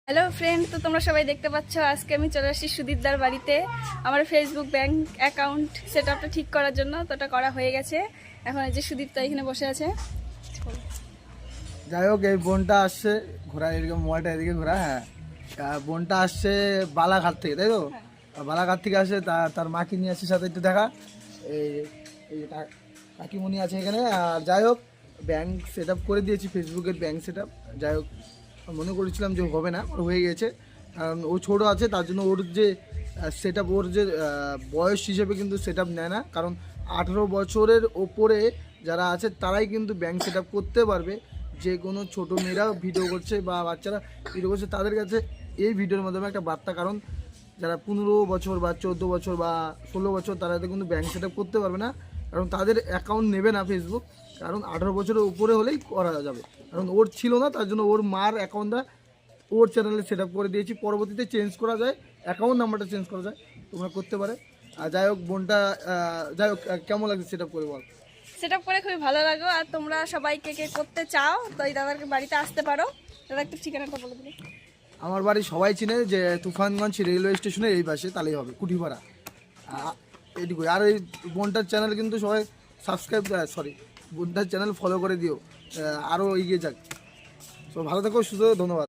Hello friend, তো তোমরা সবাই দেখতে পাচ্ছ আজকে আমি চলে আসছি সুদীপদার বাড়িতে আমার ফেসবুক ব্যাংক অ্যাকাউন্ট সেট আপটা ঠিক করার জন্য। তো ওটা করা হয়ে গেছে। এখন এই যে সুদীপদা এখানে বসে আছে। যাই হোক, এই বোনটা আসছে ঘোরা, এদিকে মোবাইলটা এদিকে ঘোরা। হ্যাঁ, বোনটা আসছে বালাঘাট থেকে, তাই তো? বালাঘাট থেকে আসে, তার মাকে নিয়ে আসছে সাথে একটু দেখা। এই এই কাকিমণি আছে এখানে। আর যাই হোক, ব্যাংক সেট আপ করে দিয়েছি, ফেসবুকের ব্যাংক সেট আপ। যাই হোক, মনে করেছিলাম যে হবে না, ওর হয়ে গেছে। কারণ ও ছোটো আছে, তার জন্য ওর যে সেট আপ, ওর যে বয়স হিসেবে কিন্তু সেট আপ নেয় না। কারণ 18 বছরের ওপরে যারা আছে তারাই কিন্তু ব্যাংক সেট আপ করতে পারবে। যে কোনো ছোটো মেয়েরা ভিডিও করছে বা বাচ্চারা ভিডিও করছে, তাদের কাছে এই ভিডিওর মাধ্যমে একটা বার্তা। কারণ যারা 15 বছর বা 14 বছর বা 16 বছর, তারা কিন্তু ব্যাংক সেট আপ করতে পারবে না। কারণ তাদের অ্যাকাউন্ট নেবে না ফেসবুক। কারণ 18 বছরের উপরে হলেই করা যাবে। কারণ ওর ছিল না, তার জন্য ওর মার অ্যাকাউন্টটা ওর চ্যানেলে সেট আপ করে দিয়েছি। পরবর্তীতে চেঞ্জ করা যায়, অ্যাকাউন্ট নাম্বারটা চেঞ্জ করা যায়, তোমরা করতে পারে। আর যাই হোক, বোনটা যাই হোক, কেমন লাগছে সেট আপ করে বল? সেট আপ করে খুবই ভালো লাগলো। আর তোমরা সবাই কে কে করতে চাও তো এই দাদার বাড়িতে আসতে পারো। দাদা একটু ঠিকানাটা বলে দিলে। আমার বাড়ি সবাই চিনে, যে তুফানগঞ্জ রেলওয়ে স্টেশনের এই পাশে, তাহলেই হবে, কুঠিপাড়া এইটুকুই। আর এই বোনটার চ্যানেল কিন্তু সবাই সাবস্ক্রাইব, বোনটার চ্যানেল ফলো করে দিও, আরও এগিয়ে যাক। তো ভালো থাকো, সুস্থ, ধন্যবাদ।